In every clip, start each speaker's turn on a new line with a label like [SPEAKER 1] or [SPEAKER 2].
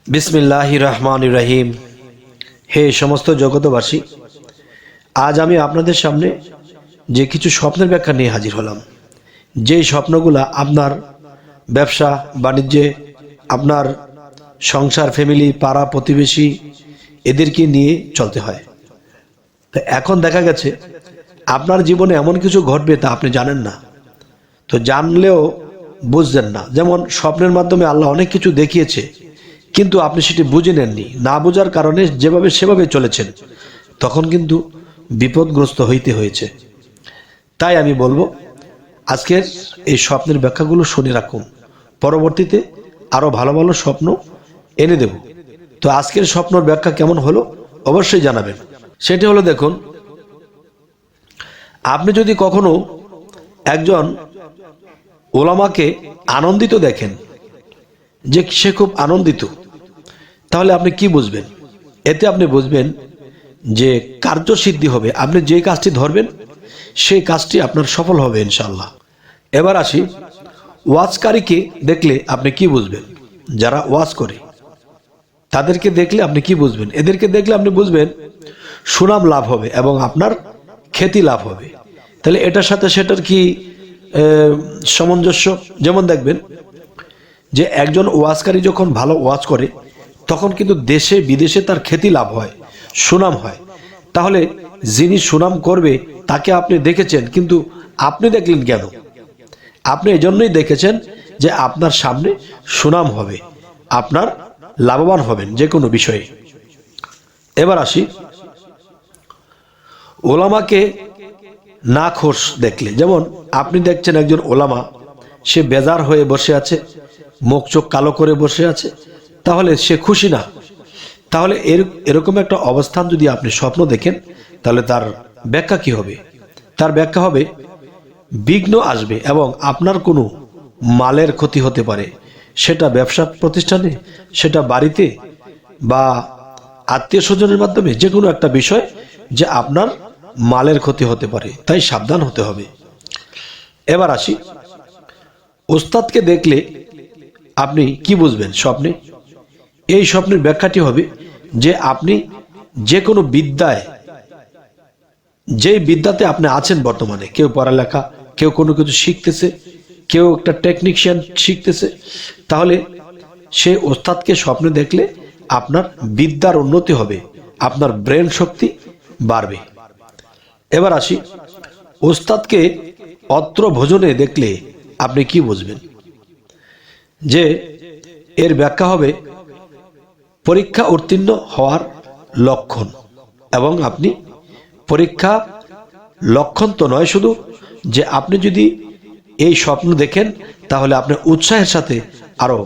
[SPEAKER 1] বিসমিল্লাহির রহমানির রহিম। হে সমস্ত জগতবাসী, আজ আমি আপনাদের সামনে যে কিছু স্বপ্নের ব্যাখ্যা নিয়ে হাজির হলাম। যেই স্বপ্নগুলা আপনার ব্যবসা বাণিজ্যে, আপনার সংসার, ফ্যামিলি, পাড়া প্রতিবেশী এদেরকে নিয়ে চলতে হয়। তো এখন দেখা গেছে আপনার জীবনে এমন কিছু ঘটবে তা আপনি জানেন না, তো জানলেও বুঝলেন না। যেমন স্বপ্নের মাধ্যমে আল্লাহ অনেক কিছু দেখিয়েছে, কিন্তু আপনি সেটি বুঝে নেননি। না বোঝার কারণে যেভাবে সেভাবে চলেছেন, তখন কিন্তু বিপদগ্রস্ত হইতে হয়েছে। তাই আমি বলবো, আজকের এই স্বপ্নের ব্যাখ্যাগুলো শুনে রাখুন, পরবর্তীতে আরও ভালো ভালো স্বপ্ন এনে দেব। তো আজকের স্বপ্নের ব্যাখ্যা কেমন হলো অবশ্যই জানাবেন। সেটি হলো, দেখুন, আপনি যদি কখনো একজন ওলামাকে আনন্দিত দেখেন, যে সে খুব আনন্দিত, তাহলে আপনি কি বুঝবেন? এতে আপনি বুঝবেন যে কার্যসিদ্ধি হবে। আপনি যে কাজটি ধরবেন সেই কাজটি আপনার সফল হবে ইনশাআল্লাহ। এবার আসি, ওয়াজকারীকে দেখলে আপনি কি বুঝবেন? যারা ওয়াজ করে তাদেরকে দেখলে আপনি কি বুঝবেন? এদেরকে দেখলে আপনি বুঝবেন সুনাম লাভ হবে এবং আপনার খ্যাতি লাভ হবে। তাহলে এটার সাথে সেটার কি সামঞ্জস্য? যেমন দেখবেন যে একজন ওয়াজকারী যখন ভালো ওয়াজ করে, তখন কিন্তু দেশে বিদেশে তার খ্যাতি লাভ হয়, সুনাম হয়। তাহলে যিনি সুনাম করবে তাকে আপনি দেখেছেন, কিন্তু আপনি দেখলেন কেন? আপনি এজন্যই দেখেছেন যে আপনার সামনে সুনাম হবে, আপনার লাভবান হবেন যে কোনো বিষয়ে। এবার আসি, ওলামাকে নাখোশ দেখলে, যেমন আপনি দেখছেন একজন ওলামা, সে বেজার হয়ে বসে আছে, মুখ চোখ কালো করে বসে আছে, তাহলে সে খুশি না। তাহলে এরকম একটা অবস্থান যদি আপনি স্বপ্ন দেখেন, তাহলে তার ব্যাখ্যা কি হবে? তার ব্যাখ্যা হবে বিঘ্ন আসবে এবং আপনার কোনো মালের ক্ষতি হতে পারে। সেটা ব্যবসা প্রতিষ্ঠানে, সেটা বাড়িতে, বা আত্মীয় স্বজনের মাধ্যমে, যে কোনো একটা বিষয় যে আপনার মালের ক্ষতি হতে পারে, তাই সাবধান হতে হবে। এবার আসি, ওস্তাদকে দেখলে আপনি কি বুঝবেন স্বপ্নে? এই স্বপ্নের ব্যাখ্যাটি হবে যে আপনি যে কোনো বিদ্যায়, যে বিদ্যাতে আপনি আছেন বর্তমানে, কেউ পড়ালেখা, কেউ কোনো কিছু শিখতেছে, কেউ একটা টেকনিশিয়ান শিখতেছে, তাহলে সেই ওস্তাদকে স্বপ্নে দেখলে আপনার বিদ্যার উন্নতি হবে, আপনার ব্রেন শক্তি বাড়বে। এবার আসি, ওস্তাদকে অত্র ভোজনে দেখলে আপনি কি বুঝবেন? যে এর ব্যাখ্যা হবে পরীক্ষা উত্তীর্ণ হওয়ার লক্ষণ। এবং আপনি পরীক্ষা লক্ষণ তো নয় শুধু, যে আপনি যদি এই স্বপ্ন দেখেন, তাহলে আপনি উৎসাহের সাথে আরো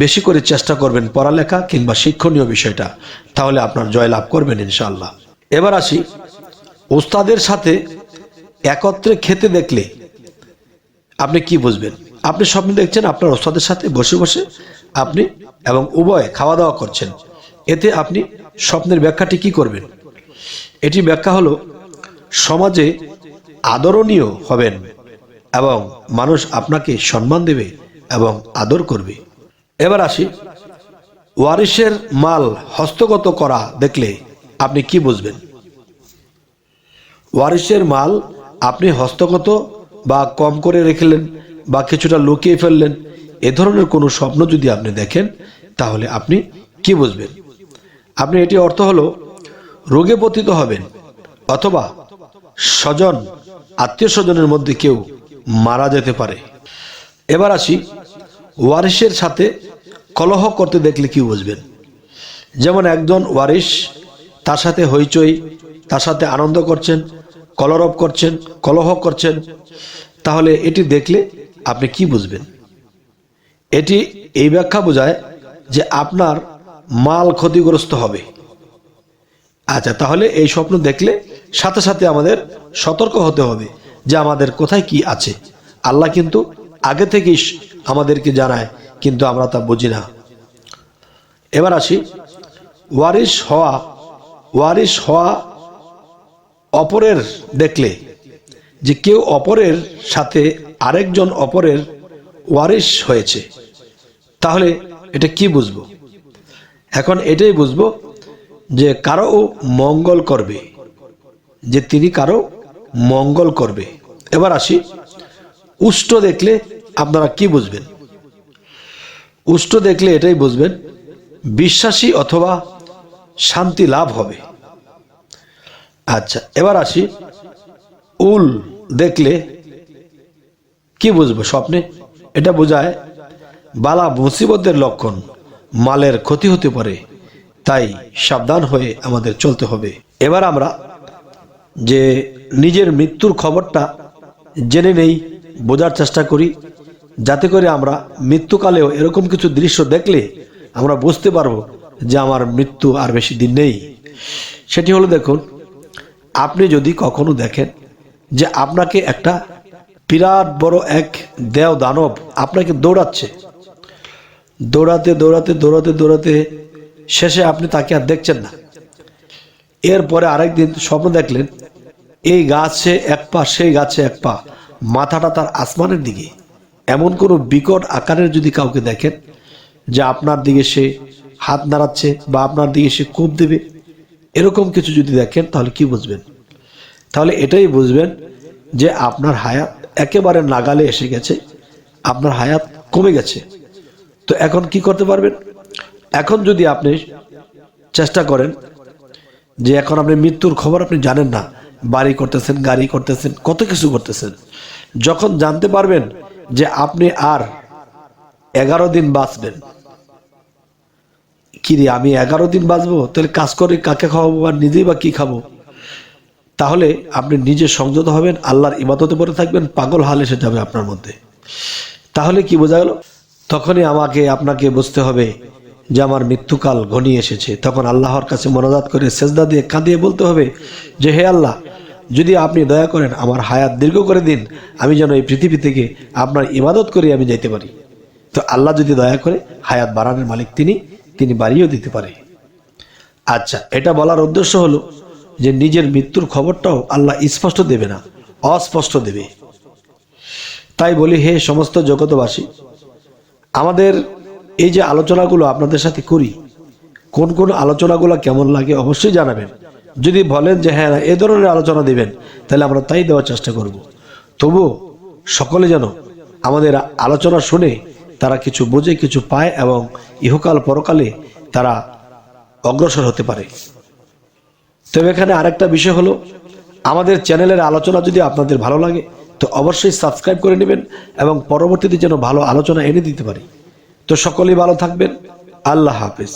[SPEAKER 1] বেশি করে চেষ্টা করবেন পড়ালেখা কিংবা শিক্ষণীয় বিষয়টা, তাহলে আপনার জয়লাভ করবেন ইনশাআল্লাহ। এবার আসি, ওস্তাদের সাথে একত্রে খেতে দেখলে আপনি কি বুঝবেন? আপনি স্বপ্ন দেখছেন আপনার ওস্তাদের সাথে বসে বসে আপনি এবং উভয় খাওয়া দাওয়া করছেন। এতে আপনি স্বপ্নের ব্যাখ্যাটি কি করবেন? এটি ব্যাখ্যা হলো সমাজে আদরণীয় হবেন এবং মানুষ আপনাকে সম্মান দেবে এবং আদর করবে। এবার আসি, ওয়ারিসের মাল হস্তগত করা দেখলে আপনি কি বুঝবেন? ওয়ারিসের মাল আপনি হস্তগত বা কম করে রেখেলেন বা কিছুটা লুকিয়ে ফেললেন, এ ধরনের কোনো স্বপ্ন যদি আপনি দেখেন, তাহলে আপনি কি বুঝবেন? আপনি এটি অর্থ হলো রোগে পতিত হবেন, অথবা স্বজন, আত্মীয় স্বজনের মধ্যে কেউ মারা যেতে পারে। এবার আসি, ওয়ারিসের সাথে কলহ করতে দেখলে কি বুঝবেন? যেমন একজন ওয়ারিস, তার সাথে হইচই, তার সাথে আনন্দ করছেন, কলরব করছেন, কলহ করছেন, তাহলে এটি দেখলে আপনি কি বুঝবেন? এটি এই ব্যাখ্যা বোঝায় যে আপনার মাল ক্ষতিগ্রস্ত হবে। আচ্ছা, তাহলে এই স্বপ্ন দেখলে সাথে সাথে আমাদের সতর্ক হতে হবে যে আমাদের কোথায় কি আছে। আল্লাহ কিন্তু আগে থেকেই আমাদেরকে জানায়, কিন্তু আমরা তা বুঝি না। এবার আসি, ওয়ারিস হওয়া অপরের দেখলে, যে কেউ অপরের সাথে আরেকজন অপরের ওয়ারিস হয়েছে, তাহলে এটা কি বুঝবো? এখন এটাই বুঝবো যে কারো মঙ্গল করবে, যে তিনি কারো মঙ্গল করবে। এবার আসি, উষ্ট দেখলে আপনারা কি বুঝবেন? উষ্ট দেখলে এটাই বুঝবেন বিশ্বাসী অথবা শান্তি লাভ হবে। আচ্ছা, এবার আসি, উল দেখলে কি বুঝবো? স্বপ্নে এটা বোঝায় বালা মুসিবতের লক্ষণ, মালের ক্ষতি হতে পারে, তাই সাবধান হয়ে আমাদের চলতে হবে। এবার আমরা যে নিজের মৃত্যুর খবরটা জেনে নেই, বোঝার চেষ্টা করি, যাতে করে আমরা মৃত্যুকালেও এরকম কিছু দৃশ্য দেখলে আমরা বুঝতে পারবো যে আমার মৃত্যু আর বেশি দিন নেই। সেটি হলো, দেখুন, আপনি যদি কখনো দেখেন যে আপনাকে একটা বিরাট বড় এক দেও দানব আপনাকে দৌড়াচ্ছে, দৌড়াতে দৌড়াতে দৌড়াতে দৌড়াতে শেষে আপনি তাকে আর দেখছেন না। এরপরে আরেকদিন স্বপ্ন দেখলেন এই গাছে এক পা, সেই গাছে এক পা, মাথাটা তার আসমানের দিকে। এমন কোনো বিকট আকারের যদি কাউকে দেখেন যে আপনার দিকে সে হাত নাড়াচ্ছে বা আপনার দিকে সে কোপ দেবে, এরকম কিছু যদি দেখেন, তাহলে কি বুঝবেন? তাহলে এটাই বুঝবেন যে আপনার হায়াত একেবারে নাগালে এসে গেছে, আপনার হায়াত কমে গেছে। তো এখন কি করতে পারবেন? এখন যদি আপনি চেষ্টা করেন যে এখন আপনি মৃত্যুর খবর আপনি জানেন না, বাড়ি করতেছেন, গাড়ি করতেছেন, কত কিছু করতেছেন, যখন জানতে পারবেন যে আপনি আর 11 দিন বাঁচবেন, কি রে আমি 11 দিন বাঁচবো, তাহলে কাজ করে কাকে খাওয়াবো আর নিজেই বা কি খাবো? তাহলে আপনি নিজে সংযত হবেন, আল্লাহর ইবাদতে পড়ে থাকবেন, পাগল হাল এসে যাবে আপনার মধ্যে। তাহলে কি বোঝা গেল? তখনই আপনাকে বুঝতে হবে যে আমার মৃত্যুকাল ঘনিয়ে এসেছে। তখন আল্লাহর কাছে মোনাজাত করে সেজদা দিয়ে কাঁদিয়ে বলতে হবে যে হে আল্লাহ, যদি আপনি দয়া করেন আমার হায়াত দীর্ঘ করে দিন, আমি যেন এই পৃথিবী থেকে আপনার ইবাদত করে আমি যাইতে পারি। তো আল্লাহ যদি দয়া করে হায়াত বাড়ানোর মালিক তিনি বাড়িয়েও দিতে পারে। আচ্ছা, এটা বলার উদ্দেশ্য হলো যে নিজের মৃত্যুর খবরটাও আল্লাহ স্পষ্ট দেবে না, অস্পষ্ট দেবে। তাই বলি, হে সমস্ত জগতবাসী, আমাদের এই যে আলোচনাগুলো আপনাদের সাথে করি, কোন কোন আলোচনাগুলো কেমন লাগে অবশ্যই জানাবেন। যদি বলেন যে হ্যাঁ এ ধরনের আলোচনা দিবেন, তাহলে আমরা তাই দেওয়ার চেষ্টা করব। তবু সকলে যেন আমাদের আলোচনা শুনে তারা কিছু বোঝে, কিছু পায় এবং ইহকাল পরকালে তারা অগ্রসর হতে পারে। তবে এখানে আরেকটা বিষয় হলো, আমাদের চ্যানেলের আলোচনা যদি আপনাদের ভালো লাগে তো অবশ্যই সাবস্ক্রাইব করে নেবেন এবং পরবর্তীতে যেন ভালো আলোচনা এনে দিতে পারি। তো সকলেই ভালো থাকবেন। আল্লাহ হাফেজ।